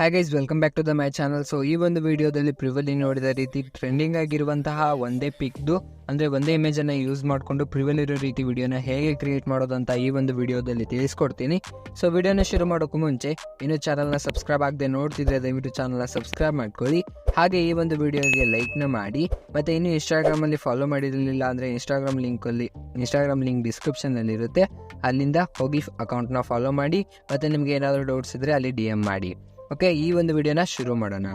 Hi guys, welcome back to the my channel. So ಈ ಒಂದು ವಿಡಿಯೋದಲ್ಲಿ ಪ್ರಿವಲಿ ನೋಡಿದ ರೀತಿ ಟ್ರೆಂಡಿಂಗ್ ಆಗಿರುವಂತಹ ಒಂದೇ ಪಿಕ್ದು ಅಂದರೆ ಒಂದೇ ಇಮೇಜನ್ನು ಯೂಸ್ ಮಾಡಿಕೊಂಡು ಪ್ರಿವಲ್ ಇರೋ ರೀತಿ ವಿಡಿಯೋನ ಹೇಗೆ ಕ್ರಿಯೇಟ್ ಮಾಡೋದಂತ ಈ ಒಂದು ವಿಡಿಯೋದಲ್ಲಿ ತಿಳಿಸ್ಕೊಡ್ತೀನಿ. ಸೊ ವಿಡಿಯೋನ ಶುರು ಮಾಡೋಕ್ಕೂ ಮುಂಚೆ ಇನ್ನೂ ಚಾನಲ್ನ ಸಬ್ಸ್ಕ್ರೈಬ್ ಆಗದೆ ನೋಡ್ತಿದ್ರೆ ದಯವಿಟ್ಟು ಚಾನಲ್ನ ಸಬ್ಸ್ಕ್ರೈಬ್ ಮಾಡ್ಕೊಳ್ಳಿ. ಹಾಗೆ ಈ ಒಂದು ವಿಡಿಯೋಗೆ ಲೈಕ್ನ ಮಾಡಿ. ಮತ್ತು ಇನ್ನು ಇನ್ಸ್ಟಾಗ್ರಾಮಲ್ಲಿ ಫಾಲೋ ಮಾಡಿರಲಿಲ್ಲ ಅಂದರೆ ಇನ್ಸ್ಟಾಗ್ರಾಮ್ ಲಿಂಕ್ ಡಿಸ್ಕ್ರಿಪ್ಷನಲ್ಲಿ ಇರುತ್ತೆ, ಅಲ್ಲಿಂದ ಹೋಗಿ ಅಕೌಂಟ್ನ ಫಾಲೋ ಮಾಡಿ. ಮತ್ತು ನಿಮಗೆ ಏನಾದರೂ ಡೌಟ್ಸ್ ಇದ್ದರೆ ಅಲ್ಲಿ DM ಮಾಡಿ. ಓಕೆ, ಈ ಒಂದು ವಿಡಿಯೋನ ಶುರು ಮಾಡೋಣ.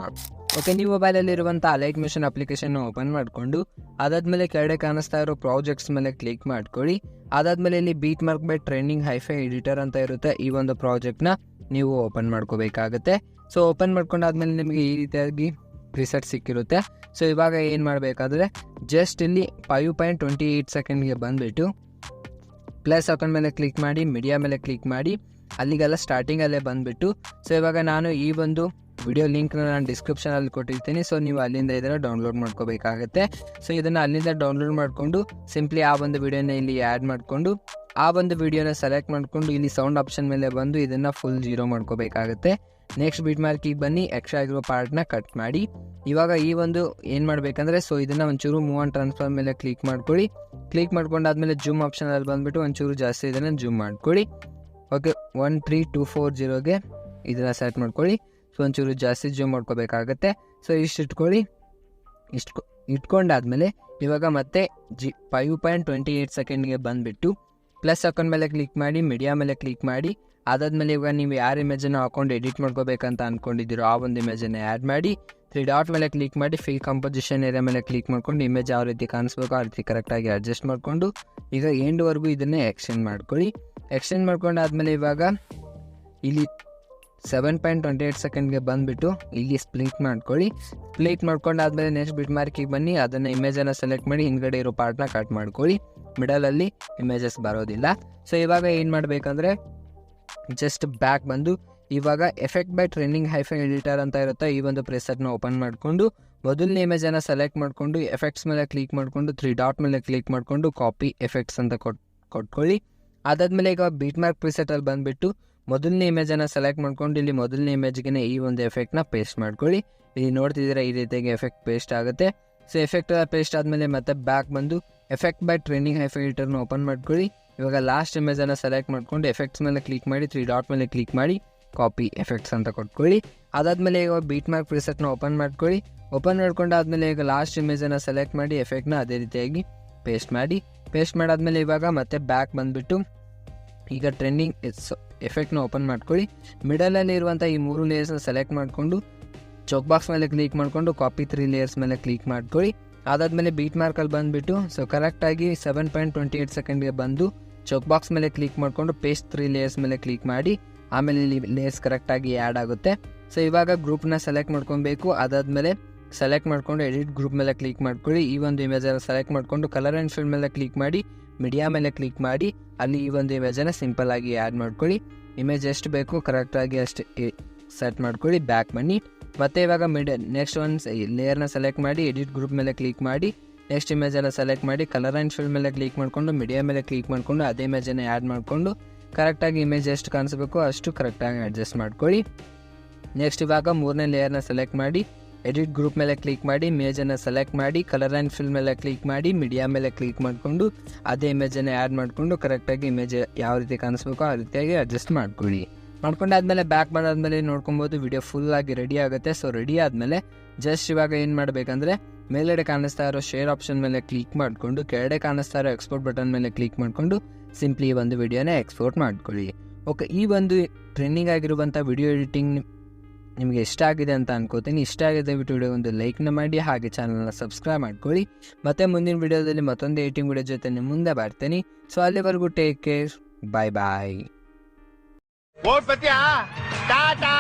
ಓಕೆ, ನೀವು ಮೊಬೈಲಲ್ಲಿರುವಂಥ ಲೈಟ್ ಮಿಷನ್ ಅಪ್ಲಿಕೇಶನ್ ಓಪನ್ ಮಾಡಿಕೊಂಡು ಅದಾದಮೇಲೆ ಕೆಳಗಡೆ ಕಾಣಿಸ್ತಾ ಇರೋ ಪ್ರಾಜೆಕ್ಟ್ಸ್ ಮೇಲೆ ಕ್ಲಿಕ್ ಮಾಡ್ಕೊಳ್ಳಿ. ಅದಾದಮೇಲೆ ಇಲ್ಲಿ beat mark by trending hifi editor ಅಂತ ಇರುತ್ತೆ, ಈ ಒಂದು ಪ್ರಾಜೆಕ್ಟ್ನ ನೀವು ಓಪನ್ ಮಾಡ್ಕೋಬೇಕಾಗುತ್ತೆ. ಸೊ ಓಪನ್ ಮಾಡ್ಕೊಂಡಾದ್ಮೇಲೆ ನಿಮಗೆ ಈ ರೀತಿಯಾಗಿ ಪ್ರಿಸೆಟ್ ಸಿಕ್ಕಿರುತ್ತೆ. ಸೊ ಇವಾಗ ಏನು ಮಾಡಬೇಕಾದ್ರೆ ಜಸ್ಟ್ ಇಲ್ಲಿ 5.28 ಸೆಕೆಂಡ್ಗೆ ಬಂದುಬಿಟ್ಟು ಪ್ಲಸ್ ಅಕೌಂಟ್ ಮೇಲೆ ಕ್ಲಿಕ್ ಮಾಡಿ, ಮೀಡಿಯಾ ಮೇಲೆ ಕ್ಲಿಕ್ ಮಾಡಿ, ಅಲ್ಲಿಗೆಲ್ಲ ಸ್ಟಾರ್ಟಿಂಗಲ್ಲೇ ಬಂದುಬಿಟ್ಟು. ಸೊ ಇವಾಗ ನಾನು ಈ ಒಂದು ವಿಡಿಯೋ ಲಿಂಕ್ನ ನಾನು ಡಿಸ್ಕ್ರಿಪ್ಷನಲ್ಲಿ ಕೊಟ್ಟಿರ್ತೀನಿ. ಸೊ ನೀವು ಅಲ್ಲಿಂದ ಇದನ್ನು ಡೌನ್ಲೋಡ್ ಮಾಡ್ಕೋಬೇಕಾಗತ್ತೆ. ಸೊ ಇದನ್ನು ಅಲ್ಲಿಂದ ಡೌನ್ಲೋಡ್ ಮಾಡಿಕೊಂಡು ಸಿಂಪ್ಲಿ ಆ ಒಂದು ವಿಡಿಯೋನ ಇಲ್ಲಿ ಆ್ಯಡ್ ಮಾಡಿಕೊಂಡು ಆ ಒಂದು ವಿಡಿಯೋನ ಸೆಲೆಕ್ಟ್ ಮಾಡಿಕೊಂಡು ಇಲ್ಲಿ ಸೌಂಡ್ ಆಪ್ಷನ್ ಮೇಲೆ ಬಂದು ಇದನ್ನು ಫುಲ್ 0 ಮಾಡ್ಕೋಬೇಕಾಗತ್ತೆ. ನೆಕ್ಸ್ಟ್ ಬೀಟ್ ಮಾರ್ಕಿಗೆ ಬನ್ನಿ, ಎಕ್ಸ್ಟ್ರಾ ಆಗಿರೋ ಪಾರ್ಟ್ನ ಕಟ್ ಮಾಡಿ. ಇವಾಗ ಈ ಒಂದು ಏನು ಮಾಡಬೇಕಂದ್ರೆ ಸೊ ಇದನ್ನು ಒಂಚೂರು ಮೂವ್ ಆ್ಯಂಡ್ ಟ್ರಾನ್ಸ್ಫರ್ ಮೇಲೆ ಕ್ಲಿಕ್ ಮಾಡ್ಕೊಳ್ಳಿ. ಕ್ಲಿಕ್ ಮಾಡ್ಕೊಂಡಾದ್ಮೇಲೆ ಜೂಮ್ ಆಪ್ಷನಲ್ಲಿ ಬಂದುಬಿಟ್ಟು ಒಂಚೂರು ಜಾಸ್ತಿ ಇದನ್ನು ಜೂಮ್ ಮಾಡ್ಕೊಳ್ಳಿ. ಓಕೆ, 13240ಗೆ ಇದನ್ನು ಸೆಟ್ ಮಾಡ್ಕೊಳ್ಳಿ. ಸೊ ಒಂಚೂರು ಜಾಸ್ತಿ ಜೂಮ್ ಮಾಡ್ಕೋಬೇಕಾಗತ್ತೆ. ಸೊ ಇಷ್ಟು ಇಟ್ಕೊಳ್ಳಿ. ಇಟ್ಕೊಂಡಾದ್ಮೇಲೆ ಇವಾಗ ಮತ್ತೆ 5.28 ಸೆಕೆಂಡ್ಗೆ ಬಂದುಬಿಟ್ಟು ಪ್ಲಸ್ ಅಕೌಂಟ್ ಮೇಲೆ ಕ್ಲಿಕ್ ಮಾಡಿ, ಮೀಡಿಯಾ ಮೇಲೆ ಕ್ಲಿಕ್ ಮಾಡಿ. ಅದಾದಮೇಲೆ ಇವಾಗ ನೀವು ಯಾರು ಇಮೇಜನ್ನು ಹಾಕೊಂಡು ಎಡಿಟ್ ಮಾಡ್ಕೋಬೇಕಂತ ಅಂದ್ಕೊಂಡಿದ್ದೀರೋ ಆ ಒಂದು ಇಮೇಜನ್ನು ಆ್ಯಡ್ ಮಾಡಿ 3 ಡಾಟ್ ಮೇಲೆ ಕ್ಲಿಕ್ ಮಾಡಿ, ಫಿಲ್ ಕಂಪೋಸಿಷನ್ ಏರಿಯಾ ಮೇಲೆ ಕ್ಲಿಕ್ ಮಾಡ್ಕೊಂಡು ಇಮೇಜ್ ಯಾವ ರೀತಿ ಕಾಣಿಸ್ಬೇಕು ಆ ರೀತಿ ಕರೆಕ್ಟಾಗಿ ಅಡ್ಜಸ್ಟ್ ಮಾಡಿಕೊಂಡು ಈಗ ಎಂಡ್ವರೆಗೂ ಇದನ್ನೇ ಎಕ್ಸ್ಟೆಂಡ್ ಮಾಡ್ಕೊಳ್ಳಿ. ಎಕ್ಸ್ಟೆಂಡ್ ಮಾಡ್ಕೊಂಡಾದ್ಮೇಲೆ ಇವಾಗ ಇಲ್ಲಿ 7.28 ಸೆಕೆಂಡ್ಗೆ ಬಂದುಬಿಟ್ಟು ಇಲ್ಲಿ ಸ್ಪ್ಲಿಟ್ ಮಾಡ್ಕೊಳ್ಳಿ. ಸ್ಪ್ಲಿಟ್ ಮಾಡ್ಕೊಂಡಾದ್ಮೇಲೆ ನೆಕ್ಸ್ಟ್ ಬಿಟ್ ಮಾರ್ಕಿಗೆ ಬನ್ನಿ, ಅದನ್ನು ಇಮೇಜನ್ನು ಸೆಲೆಕ್ಟ್ ಮಾಡಿ ಹಿಂದ್ಗಡೆ ಇರೋ ಪಾರ್ಟ್ನ ಕಟ್ ಮಾಡ್ಕೊಳ್ಳಿ. ಮಿಡಲಲ್ಲಿ ಇಮೇಜಸ್ ಬರೋದಿಲ್ಲ. ಸೊ ಇವಾಗ ಏನು ಮಾಡಬೇಕಂದ್ರೆ ಜಸ್ಟ್ ಬ್ಯಾಕ್ ಬಂದು ಇವಾಗ effect by trending hifi editor ಅಂತ ಇರುತ್ತೆ, ಈ ಒಂದು ಪ್ರೆಸೆಟ್ನ ಓಪನ್ ಮಾಡಿಕೊಂಡು ಮೊದಲನೇ ಇಮೇಜನ್ನು ಸೆಲೆಕ್ಟ್ ಮಾಡಿಕೊಂಡು ಎಫೆಕ್ಟ್ಸ್ ಮೇಲೆ ಕ್ಲಿಕ್ ಮಾಡಿಕೊಂಡು 3 ಡಾಟ್ ಮೇಲೆ ಕ್ಲಿಕ್ ಮಾಡಿಕೊಂಡು ಕಾಪಿ ಎಫೆಕ್ಟ್ಸ್ ಅಂತ ಕೊಟ್ಕೊಳ್ಳಿ. ಅದಾದಮೇಲೆ ಈಗ ಬೀಟ್ ಮಾರ್ಕ್ ಪ್ರಿಸೆಟಲ್ಲಿ ಬಂದುಬಿಟ್ಟು ಮೊದಲನೇ ಇಮೇಜನ್ನು ಸೆಲೆಕ್ಟ್ ಮಾಡ್ಕೊಂಡು ಇಲ್ಲಿ ಮೊದಲನೇ ಇಮೇಜ್ಗೆ ಈ ಒಂದು ಎಫೆಕ್ಟ್ನ ಪೇಸ್ಟ್ ಮಾಡ್ಕೊಳ್ಳಿ. ಇಲ್ಲಿ ನೋಡ್ತಿದ್ದೀರಾ ಈ ರೀತಿಯಾಗಿ ಎಫೆಕ್ಟ್ ಪೇಸ್ಟ್ ಆಗುತ್ತೆ. ಸೊ ಎಫೆಕ್ಟ್ ಪೇಸ್ಟ್ ಆದಮೇಲೆ ಮತ್ತೆ ಬ್ಯಾಕ್ ಬಂದು ಎಫೆಕ್ಟ್ ಬೈ ಟ್ರೆಂಡಿಂಗ್ ಹೈಫೈ ಎಡಿಟರ್ನ ಓಪನ್ ಮಾಡ್ಕೊಳ್ಳಿ. ಇವಾಗ ಲಾಸ್ಟ್ ಇಮೇಜನ್ನು ಸೆಲೆಕ್ಟ್ ಮಾಡಿಕೊಂಡು ಎಫೆಕ್ಟ್ಸ್ ಮೇಲೆ ಕ್ಲಿಕ್ ಮಾಡಿ 3 ಡಾಟ್ ಮೇಲೆ ಕ್ಲಿಕ್ ಮಾಡಿ ಕಾಪಿ ಎಫೆಕ್ಟ್ಸ್ ಅಂತ ಕೊಟ್ಕೊಳ್ಳಿ. ಅದಾದಮೇಲೆ ಈಗ ಬೀಟ್ ಮಾರ್ಕ್ ಪ್ರಿಸೆಟ್ನ ಓಪನ್ ಮಾಡ್ಕೊಳ್ಳಿ. ಓಪನ್ ಮಾಡ್ಕೊಂಡಾದ್ಮೇಲೆ ಈಗ ಲಾಸ್ಟ್ ಇಮೇಜನ್ನು ಸೆಲೆಕ್ಟ್ ಮಾಡಿ ಎಫೆಕ್ಟ್ನ ಅದೇ ರೀತಿಯಾಗಿ ಪೇಸ್ಟ್ ಮಾಡಿ. ಪೇಸ್ಟ್ ಮಾಡಾದ್ಮೇಲೆ ಇವಾಗ ಮತ್ತೆ ಬ್ಯಾಕ್ ಬಂದುಬಿಟ್ಟು ಈಗ ಟ್ರೆಂಡಿಂಗ್ ಎಫೆಕ್ಟ್ನ ಓಪನ್ ಮಾಡ್ಕೊಳ್ಳಿ. ಮಿಡಲಲ್ಲಿ ಇರುವಂಥ ಈ 3 ಲೇಯರ್ಸ್ನ ಸೆಲೆಕ್ಟ್ ಮಾಡಿಕೊಂಡು ಚೌಕ್ ಬಾಕ್ಸ್ ಮೇಲೆ ಕ್ಲಿಕ್ ಮಾಡಿಕೊಂಡು ಕಾಪಿ 3 ಲೇಯರ್ಸ್ ಮೇಲೆ ಕ್ಲಿಕ್ ಮಾಡ್ಕೊಳ್ಳಿ. ಅದಾದಮೇಲೆ ಬೀಟ್ ಮಾರ್ಕಲ್ಲಿ ಬಂದುಬಿಟ್ಟು ಸೊ ಕರೆಕ್ಟಾಗಿ 7.28 ಸೆಕೆಂಡ್ಗೆ ಬಂದು ಚೌಕ್ ಬಾಕ್ಸ್ ಮೇಲೆ ಕ್ಲಿಕ್ ಮಾಡಿಕೊಂಡು ಪೇಸ್ಟ್ 3 ಲೇಯರ್ಸ್ ಮೇಲೆ ಕ್ಲಿಕ್ ಮಾಡಿ. ಆಮೇಲೆ ಇಲ್ಲಿ ಲೇಯರ್ಸ್ ಕರೆಕ್ಟಾಗಿ ಆ್ಯಡ್ ಆಗುತ್ತೆ. ಸೊ ಇವಾಗ ಗ್ರೂಪ್ನ ಸೆಲೆಕ್ಟ್ ಮಾಡ್ಕೊಬೇಕು. ಅದಾದಮೇಲೆ ಸೆಲೆಕ್ಟ್ ಮಾಡಿಕೊಂಡು ಎಡಿಟ್ ಗ್ರೂಪ್ ಮೇಲೆ ಕ್ಲಿಕ್ ಮಾಡ್ಕೊಳ್ಳಿ. ಈ ಒಂದು ಇಮೇಜನ್ನು ಸೆಲೆಕ್ಟ್ ಮಾಡಿಕೊಂಡು ಕಲರ್ ಆ್ಯಂಡ್ ಫಿಲ್ ಮೇಲೆ ಕ್ಲಿಕ್ ಮಾಡಿ, ಮೀಡಿಯಾ ಮೇಲೆ ಕ್ಲಿಕ್ ಮಾಡಿ, ಅಲ್ಲಿ ಈ ಒಂದು ಇಮೇಜನ್ನು ಸಿಂಪಲ್ಲಾಗಿ ಆ್ಯಡ್ ಮಾಡ್ಕೊಳ್ಳಿ. ಇಮೇಜ್ ಎಷ್ಟು ಬೇಕು ಕರೆಕ್ಟಾಗಿ ಅಷ್ಟು ಸೆಟ್ ಮಾಡ್ಕೊಳ್ಳಿ. ಬ್ಯಾಕ್ ಬನ್ನಿ. ಮತ್ತು ಇವಾಗ ನೆಕ್ಸ್ಟ್ ಒಂದು ಲೇಯರ್ನ ಸೆಲೆಕ್ಟ್ ಮಾಡಿ ಎಡಿಟ್ ಗ್ರೂಪ್ ಮೇಲೆ ಕ್ಲಿಕ್ ಮಾಡಿ, ನೆಕ್ಸ್ಟ್ ಇಮೇಜನ್ನು ಸೆಲೆಕ್ಟ್ ಮಾಡಿ ಕಲರ್ ಆ್ಯಂಡ್ ಫಿಲ್ ಮೇಲೆ ಕ್ಲಿಕ್ ಮಾಡಿಕೊಂಡು ಮೀಡಿಯಾ ಮೇಲೆ ಕ್ಲಿಕ್ ಮಾಡಿಕೊಂಡು ಅದೇ ಇಮೇಜನ್ನು ಆ್ಯಡ್ ಮಾಡಿಕೊಂಡು ಕರೆಕ್ಟಾಗಿ ಇಮೇಜ್ ಎಷ್ಟು ಕಾಣಿಸ್ಬೇಕು ಅಷ್ಟು ಕರೆಕ್ಟಾಗಿ ಅಡ್ಜಸ್ಟ್ ಮಾಡ್ಕೊಳ್ಳಿ. ನೆಕ್ಸ್ಟ್ ಇವಾಗ 3ನೇ ಲೇಯರ್ನ ಸೆಲೆಕ್ಟ್ ಮಾಡಿ ಎಡಿಟ್ ಗ್ರೂಪ್ ಮೇಲೆ ಕ್ಲಿಕ್ ಮಾಡಿ, ಇಮೇಜನ್ನು ಸೆಲೆಕ್ಟ್ ಮಾಡಿ ಕಲರ್ ಆ್ಯಂಡ್ ಫಿಲ್ ಮೇಲೆ ಕ್ಲಿಕ್ ಮಾಡಿ, ಮೀಡಿಯಾ ಮೇಲೆ ಕ್ಲಿಕ್ ಮಾಡಿಕೊಂಡು ಅದೇ ಇಮೇಜನ್ನು ಆ್ಯಡ್ ಮಾಡಿಕೊಂಡು ಕರೆಕ್ಟಾಗಿ ಇಮೇಜ್ ಯಾವ ರೀತಿ ಕಾಣಿಸ್ಬೇಕು ಆ ರೀತಿಯಾಗಿ ಅಡ್ಜಸ್ಟ್ ಮಾಡ್ಕೊಳ್ಳಿ. ಮಾಡ್ಕೊಂಡಾದ್ಮೇಲೆ ಬ್ಯಾಕ್ ಮಾಡಾದ್ಮೇಲೆ ನೋಡ್ಕೊಬೋದು ವಿಡಿಯೋ ಫುಲ್ಲಾಗಿ ರೆಡಿ ಆಗುತ್ತೆ. ಸೊ ರೆಡಿ ಆದಮೇಲೆ ಜಸ್ಟ್ ಇವಾಗ ಏನು ಮಾಡಬೇಕಂದ್ರೆ ಮೇಲ್ಗಡೆ ಕಾಣಿಸ್ತಾ ಇರೋ ಶೇರ್ ಆಪ್ಷನ್ ಮೇಲೆ ಕ್ಲಿಕ್ ಮಾಡಿಕೊಂಡು ಕೆಳಗಡೆ ಕಾಣಿಸ್ತಾ ಇರೋ ಎಕ್ಸ್ಪೋರ್ಟ್ ಬಟನ್ ಮೇಲೆ ಕ್ಲಿಕ್ ಮಾಡಿಕೊಂಡು ಸಿಂಪ್ಲಿ ಈ ಒಂದು ವಿಡಿಯೋನ ಎಕ್ಸ್ಪೋರ್ಟ್ ಮಾಡ್ಕೊಳ್ಳಿ. ಓಕೆ, ಈ ಒಂದು ಟ್ರೆಂಡಿಂಗ್ ಆಗಿರುವಂಥ ವಿಡಿಯೋ ಎಡಿಟಿಂಗ್ ನಿಮಗೆ ಇಷ್ಟ ಆಗಿದೆ ಅಂತ ಅನ್ಕೋತೀನಿ. ಇಷ್ಟ ಆಗಿದೆ ವಿಡಿಯೋ ಒಂದು ಲೈಕ್ನ ಮಾಡಿ, ಹಾಗೆ ಚಾನಲ್ನ ಸಬ್ಸ್ಕ್ರೈಬ್ ಮಾಡ್ಕೊಳ್ಳಿ. ಮತ್ತು ಮುಂದಿನ ವಿಡಿಯೋದಲ್ಲಿ ಮತ್ತೊಂದು ಎಡಿಟಿಂಗ್ ವಿಡಿಯೋ ಜೊತೆ ನಿಮ್ಮ ಮುಂದೆ ಬರ್ತೀನಿ. ಸೊ ಅಲ್ಲಿವರೆಗೂ ಟೇಕ್ ಕೇರ್, ಬಾಯ್ ಬಾಯ್. ಓಟ್ ಬತ್ತೀಯಾ ಟಾಟಾ.